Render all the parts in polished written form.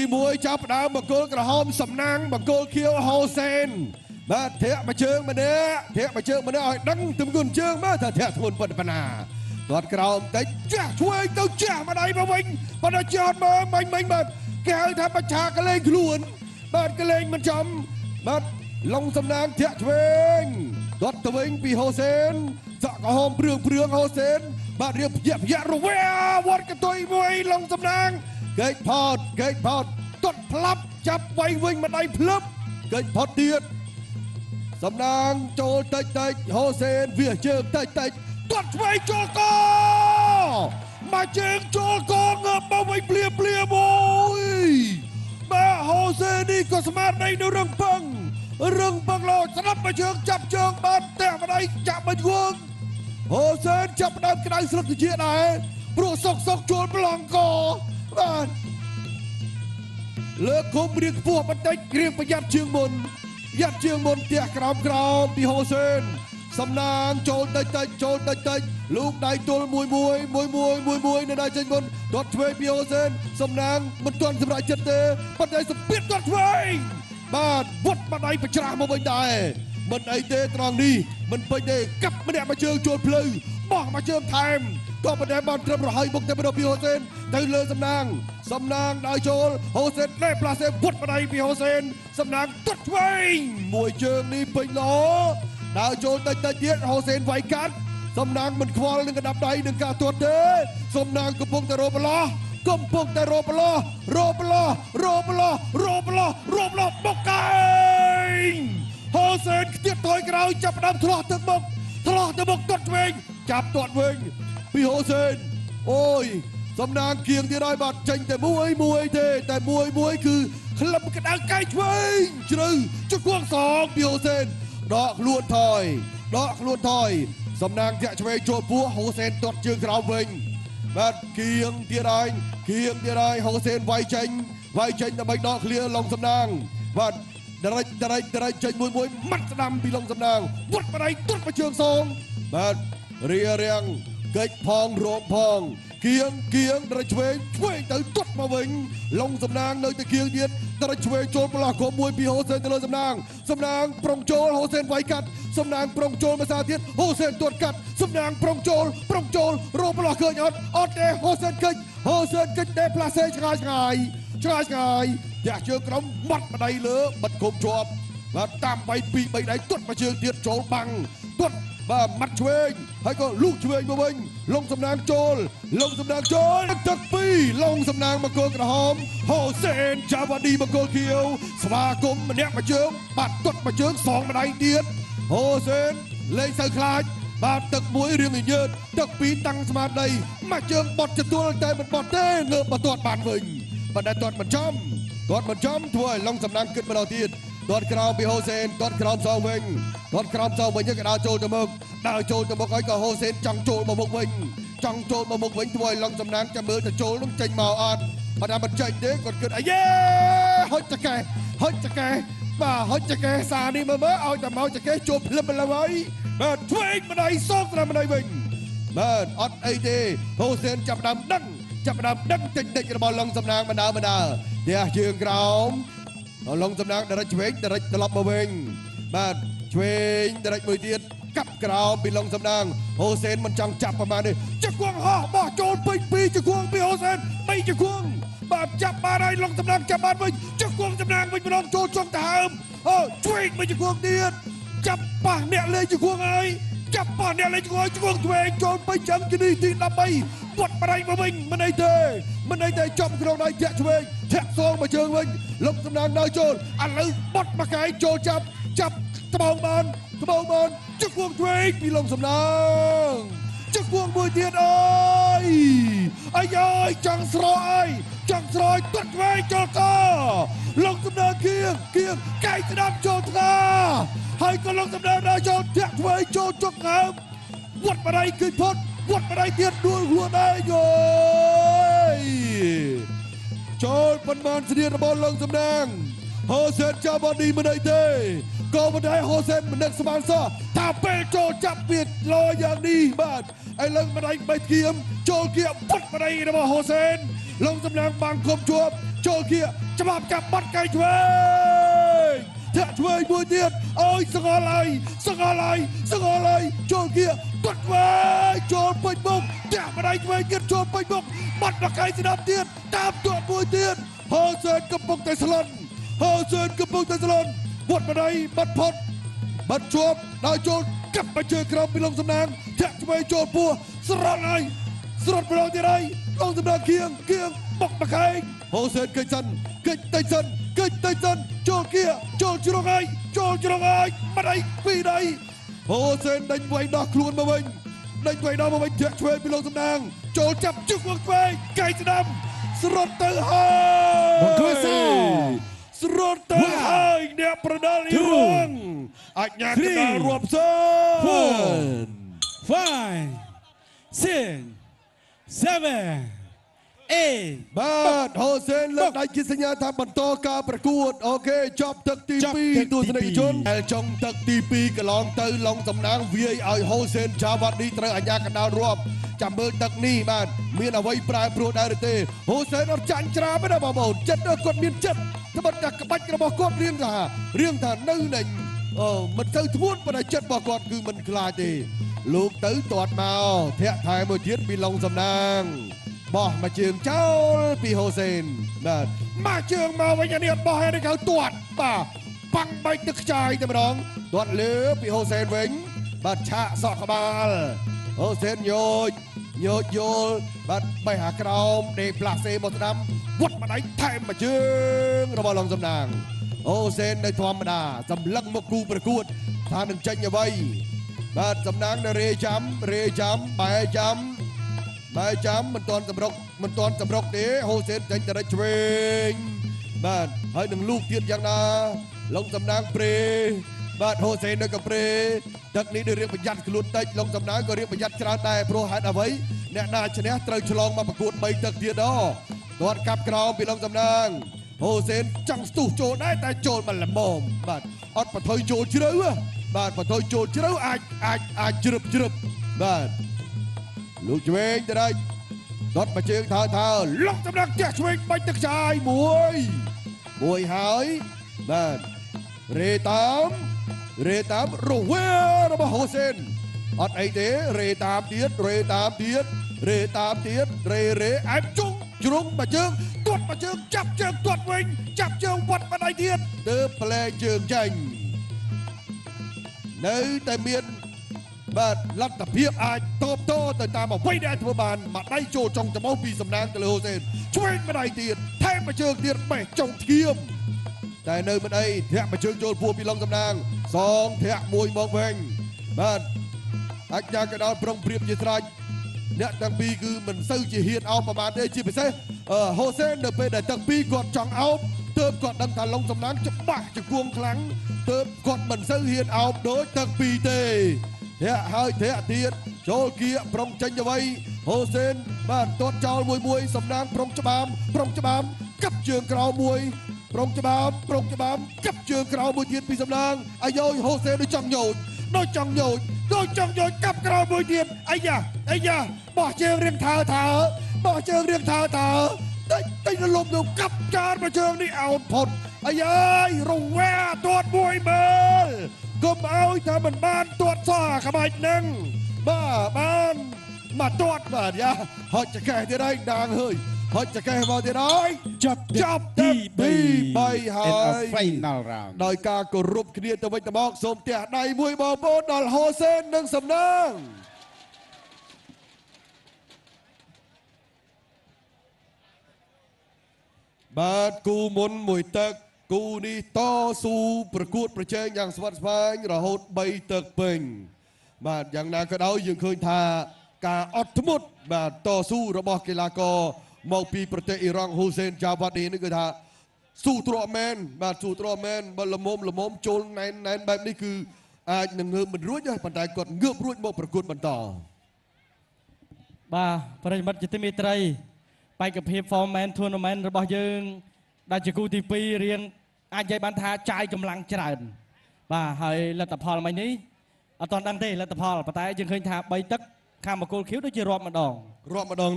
ទីមួយចាប់ផ្ដើមបង្គោលក្រហមសំណាងបង្គោលខៀវហូសេនបាទធាក់មួយជើងម្នាក់ឲ្យដឹងទម្ងន់ជើងមើលថាធាក់ធ្ងន់ប៉ុណ្ណាគាត់ក្រោមតិចចាស់ឆ្វេងទៅចាស់ម្ដាយមកវិញប៉ុន្តែចោតមើលមិញបាទគេហៅថាបច្ឆាកលេងខ្លួនបាទកលេងមិនចំបាទឡុងសំណាងធាក់ឆ្វេងគាត់ទៅវិញពីហូសេនសក់ក្រហមព្រឿងហូសេនបាទរៀបភ្ញាក់រវល់វត្តកតុយមួយឡុងសំណាងកេកផោតទាត់ផ្លាប់ចាប់វៃវិញម្ដាយភ្លឹបកេកផុតទៀតសំណាងចូលតិចហូសេនវាជើងតិចទាត់ឆ្វេងចូលកមកជើងចូលកងើបមកវិញភ្លាមមួយបាទហូសេននេះក៏ស្មារតីនៅរឹងប៉ឹងលោស្ដាប់មកជើងចាប់ជើងបានតែម្ដាយចាប់មកវងហូសេនចាប់ដើមក្តៅស្លឹកជាដែរព្រោះសុកចូលប្លង់កបាទលើកគុំរៀងខ្ពស់បន្តិចរៀងប្រយ័ត្នជើងមុនផ្ទះក្រោមពីហូសេនសំណាងចូលតិចលូកដៃទល់មួយនៅដៃចេញមុនទាត់ឆ្វេងពីហូសេនសំណាងមិនទាន់សម្រេចចិត្តទេប៉ុន្តែសម្ពាធទាត់ឆ្វេងបាទវត្តម្ដាយប្រច្រាស់មកវិញដែរមិនអីទេត្រង់នេះមិនពេញទេកាប់ម្នាក់មកជើងចូលភ្លៅបោះមកជើងថែមក៏មិនដែលបានត្រឹមរហ័យមុខតែម្ដងពីហូសេនទៅលើសំណាងដល់ចូលហូសេនលេផ្លាសេវត្តម្ដាយពីហូសេនសំណាងទាត់ឆ្វេងមួយជើងនេះពេញល្អដើរចូលតិចទៀតហូសេនវាយកាត់សំណាងមិនខ្វល់នឹងកណ្ដាប់ដៃនឹងការទាត់ទេសំណាងកំពុងតែរោបឡោះបុកកែងហូសេនខ្ទាត់ថយក្រោយចាប់ដើមឆ្លោះទៅមុខទាត់ឆ្វេងចាប់ទាត់វិញពីហូសេនអូយសំណាងគៀងទៀតហើយបាទចេញតែមួយទេតែមួយគឺក្លឹបក្តៅកែងឆ្វេងជ្រៅជង្គង់សងពីហូសេនដកខ្លួនថយសំណាងធាក់ឆ្វេងចូលពោះហូសេនទាត់ជើងក្រោមវិញបាទគៀងទៀតហើយហូសេនវាយចេញដើម្បីដកឃ្លាឡុងសំណាងបាទដរិចចេញមួយម៉ាត់ស្ដាំពីឡុងសំណាងវត្តបដៃទាត់មកជើងសងបាទរៀងកិច្ចផងរងផងគៀងដរិចឆ្វេងទៅទាត់មកវិញឡុងសំណាងនៅតែគៀងទៀតដរិចឆ្វេងចូលប្រឡោះក្រុមមួយពីហូសេនទៅលើសំណាងប្រុងចូលហូសេនវាយកាត់សំណាងប្រុងចូលមកសាទៀតហូសេនទាត់កាត់សំណាងប្រុងចូលរកប្រឡោះឃើញអត់ទេហូសេនកិច្ចតែផ្លាសេឆ្ងាយចាក់ជើងក្រុមបាត់ម្ដាយលើបិទគុំជាប់បាទតាមវាយ2 3ដៃទាត់មកជើងទៀតចូលបាំងទាត់បាទមាត់ឆ្វេងហើយក៏លូកឆ្វេងមកវិញឡុងសំណាងចូលទឹកពីរឡុងសំណាងបង្គោលក្រហមហូសេនចាវ៉ាឌីបង្គោលខៀវស្វាគមន៍ម្នាក់មកជើងបាទទាត់មកជើងសងម្ដាយទៀតហូសេនលេងសូវខ្លាចបាទទឹកមួយរៀងញើតទឹកពីរតាំងស្មារតីមកជើងបត់ទទួលតែមិនបត់ទេងើបមកទាត់បានវិញប៉ុន្តែទាត់មិនចំធ្វើឲ្យឡុងសំណាងគិតម្ដងទៀតទាត់ក្រោមពីហូសេនទាត់ក្រោមសងវិញក៏ដើរចូលទៅមុខហើយក៏ហូសេនចង់ចូលមកមុខវិញធ្វើឲ្យឡុងសំណាងចាំមើលទៅចូលនឹងចេញមកអត់បើថាមិនចេញទេគាត់គិតអាយេហុចចកេះបាទហុចចកេះសានេះមើលឲ្យតែមកចកេះចូលភ្លឹបទៅហើយបាទឆ្វេងម្ដាយសងត្រឹមម្ដាយវិញបាទអត់អីទេហូសេនចាប់ដើមដឹងតិចរបស់ឡុងសំណាងបណ្ដើផ្ទះជើងក្រោមឡុងសំណាងដរិចឆ្វេងត្រឡប់មកវិញបាទឆ្វេងដរិចមួយទៀតកាប់ក្រោមពីឡុងសំណាងហូសេនមិនចង់ចាប់ប្រមាណទេជង្គង់ហោះបោះចូលពេញពីជង្គង់ពីហូសេន3ជង្គង់បាទចាប់បានហើយឡុងសំណាងចាប់បានវិញជង្គង់សំណាងវិញម្ដងចូលចុងទៅហើមអូឆ្វេងមួយជង្គង់ទៀតចាប់ប៉ះអ្នកលេងជង្គង់ហើយជង្គង់ឆ្វេងចូលពេញចាំជំនីទី13វត្តបដៃមកវិញមិនអីទេចំក្នុងដៃធាក់ឆ្វេងធាក់សងមកជើងវិញលុកសំណាងដល់ចូលឥឡូវបត់មកកែចូលចាប់ត្បូងបានជង្គង់ឆ្វេងពីលុកសំណាងជង្គង់មួយទៀតអើយចង់ស្រោយទាត់ឆ្វេងចូលកលុកសំណាងគៀងកែស្ដាប់ចូលថ្ងាហើយក៏លុកសំណាងដល់ចូលធាក់ឆ្វេងចូលចុកហើមវត្តបដៃគឺផុតវត្តបដៃទៀតដួលខ្លួនឯងចូលប៉ុន្មានស្រៀតរបស់ឡុងសំណាងហូសេនចាប់បាឌីមិនអីទេក៏មិនដែរហូសេនមិននឹកស្មានសោះថាពេលចូលចាប់វាលោយ៉ាងនេះបាទឥឡូវម្ដាយបេះគៀមចូលគៀមវត្តបដៃរបស់ហូសេនឡុងសំណាងបាំងគុំជាប់ ចូលគៀច្បាប់ចាប់បាត់កៃឆ្វេងធាក់ឆ្វេងមួយទៀតអើយសងល់ហើយចូលគៀទាត់ឆ្វេងចូលពេញមុខធាក់ម្ដាយឆ្វេងទៀតចូលពេញមុខបាត់បកៃស្ដាប់ទៀតតាមទាត់មួយទៀតហូសេនកំពុងតែស្លន់វត្តម្ដាយបាត់ផុតបាត់ជាប់ដល់ចូលកាប់មកជើងក្រោមពីលងសំណាងធាក់ឆ្វេងចូលពោះស្រត់ម្ដងទៀតហើយលងសំណាងគៀងបុកបកែងហូសេនកិច្ចតិចសិនចូលគៀចូលជ្រុងហើយម្ដាយពីរដៃហូសេនដេញវាយដោះខ្លួនមកវិញធាក់ឆ្វេងពីលងសំណាងចូលចាប់ជឹកមកឆ្វេងកែងស្ដាំស្រត់ទៅហើយមកគឺស្រត់ទៅហើយអ្នកប្រដាល់អ៊ីរ៉ង់អញ្ញាកណ្ដាលរាប់សិន 5 6 7 8បាទហូសេនលើកដៃជាសញ្ញាថាបន្តការប្រកួតអូខេចប់ទឹកទី2ទស្សនិកជនដែលចុងទឹកទី2កន្លងទៅឡុងសំណាងវាយឲ្យហូសេនចាវ៉ាឌីត្រូវអញ្ញាកណ្ដាលរាប់ចាំមើលទឹកនេះបាទមានអ្វីប្រែប្រួលដែរទេហូសេនអត់ចាញ់ច្រាបទេបងប្អូនចិត្តគាត់មានចិត្តត្បិតតែក្បាច់របស់គាត់រៀងថានៅនឹងមិនទៅធ្ងន់ប៉ុន្តែចិត្តរបស់គាត់គឺមិនខ្លាចទេលោកទៅទាត់មកធាក់ថែមួយទៀតពីឡុងសំណាងបោះមកជើងចោលពីហូសេនបាទមកជើងមកវិញនេះអត់បោះហើយគេទាត់បាទប៉ាំងបែកទឹកខ្ចាយតែម្ដងទាត់លើពីហូសេនវិញបាទឆាកសក់ក្បាលហូសេនញោចយល់បាទបេះអាក្រោមដេផ្លាសេមកស្ដាំវត្តម្ដាយថែមមកជើងរបស់ឡុងសំណាងហូសេននៅធម្មតាសម្លឹងមកគូប្រកួតថានឹងចេញអ្វីបាទសំណាងនៅរេចាំបែចាំមិនទាន់សម្រុកទេហូសេនចេញទៅរឹកឆ្វេងបាទហើយនឹងលូកទៀតយ៉ាងណាឡុងសំណាងព្រេបាទហូសេននៅកំព្រេទឹកនេះដូចរៀបប្រយ័ត្នខ្លួនតិចឡុងសំណាងក៏រៀបប្រយ័ត្នច្រើនដែរព្រោះហេតុអ្វីអ្នកណាឈ្នះត្រូវឆ្លងមកប្រកួត3ទឹកទៀតទាត់កាប់ក្រោមពីឡុងសំណាងហូសេនចង់ស្ទុះចូលដែរតែចូលមិនល្មមបាទអត់បថុយចូលជ្រៅបាទបថុយចូលជ្រៅអាចជ្រឹបបាទលោកឆ្វេងទៅដែរដុតមកជើងថើលុកសំណាងផ្ទះឆ្វេងបាច់ទឹកចាយមួយហើយបាទរេតាមរវេរបស់ហូសេនអត់អីទេរេតាមទៀតរេអែបជុងជ្រុងមកជើងទាត់មកជើងចាប់ជើងទាត់វិញចាប់ជើងវត្តម្ដាយទៀតទើបផ្លែជើងចាញ់នៅតែមានបាទលទ្ធភាពអាចតបតទៅតាមអ្វីដែលធ្វើបានម្ដាយចូលចុងច្បោះពីសំណាងទៅលើហូសេនឆ្វេងម្ដាយទៀតថែមមកជើងទៀតបេះចុងធៀមតែនៅមិនអីធាក់មកជើងចូលពោះពីឡុងសំណាងសងធាក់មួយមកវិញបាទអញ្ញាកណ្ដាលប្រុងប្រៀបជាស្រេចអ្នកទាំងពីរគឺមិនសូវជាហ៊ានអោបប្រមាណទេជាពិសេសហូសេននៅពេលដែលទាំងពីរគាត់ចង់អោបទើបគាត់ដឹងថាឡុងសំណាងច្បាស់ជាគួងខ្លាំងទើបគាត់មិនសូវហ៊ានអោបដូចទាំងពីរទេធាក់ហើយធាក់ទៀតចូលគៀប្រុងចេញអ្វីហូសេនបាទទាត់ចោលមួយសំណាងប្រុងច្បាមកាប់ជើងក្រោមមួយប្រុងច្បាមកាប់ជើងក្រោមមួយទៀតពីសំណាងអាយ៉យហូសេនដូចចង់ញោចកាប់ក្រោមមួយទៀតអាយ៉ាបោះជើងរៀងថើតិចលំទៅកាប់ចានមកជើងនេះអោតផុតអាយ៉យរវ៉ាទាត់មួយមើលកុំឲ្យថាមិនបានទាត់សោះក្បាច់នឹងបានមកទាត់បាទយ៉ាហត់ចកេះទៀតហើយដាងហើយហត់ចកេះមកទៀតហើយចាប់ទី3ហើយដោយការគោរពគ្នាទៅវិញទៅមកសូមផ្ទះដៃមួយបងប្អូនដល់ហូសេននិងសំណាងបាទគូមុនមួយទឹកគូនេះតស៊ូប្រកួតប្រជែងយ៉ាងស្វិតស្វាញរហូត3ទឹកពេញបាទយ៉ាងណាក៏ដោយយើងឃើញថាការអត់ធ្មត់បាទតស៊ូរបស់កីឡាករមកពីប្រទេសអ៊ីរ៉ង់ហ៊ូសេនចាវ៉ាឌីនេះគឺថាស៊ូទ្រាំមែនបាទស៊ូទ្រាំមែនបើល្មមចូលណែនបែបនេះគឺអាចនឹងងើបមិនរួចទេប៉ុន្តែគាត់ងើបរួចមកប្រកួតបន្តបាទប្រិយមិត្តជាទីមេត្រីបេក្ខភាព Foreman Tournament របស់យើងដែលជាគូទី2រៀងអាចនិយាយបានថាចាយកម្លាំងច្រើនបាទហើយលទ្ធផលមិញនេះអត់ទាន់ដឹងទេលទ្ធផលប៉ុន្តែយើងឃើញថា3ទឹកខាងមកគោលខៀវដូចជារាប់ម្ដង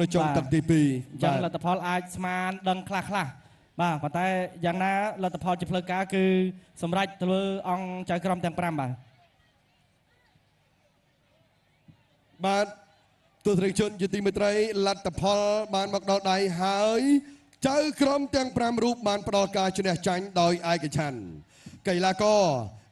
នៅចុងទឹកទី2អញ្ចឹងលទ្ធផលអាចស្មានដឹងខ្លះ បាទប៉ុន្តែយ៉ាងណាលទ្ធផលជាផ្លូវការគឺសម្រេចទៅលើអង្គចៅក្រមទាំង5បាទ បាទទស្សនិកជនជាទីមេត្រីលទ្ធផលបានមកដល់ដៃហើយចៅក្រមទាំង5រូបបានផ្ដល់ការឈ្នះចាញ់ដោយឯកច្ឆន្ទកីឡាករ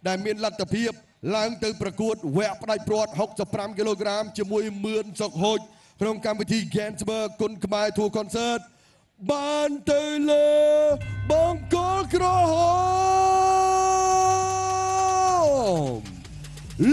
ដែលមានលទ្ធភាពឡើងទៅប្រកួតវគ្គផ្ដាច់ព្រាត់65គីឡូក្រាមជាមួយមឿនសុកហូចក្នុងកម្មវិធី Gainsbourg គុនខ្មែរ Tour Concert បានទៅលើបង្គោលក្រហម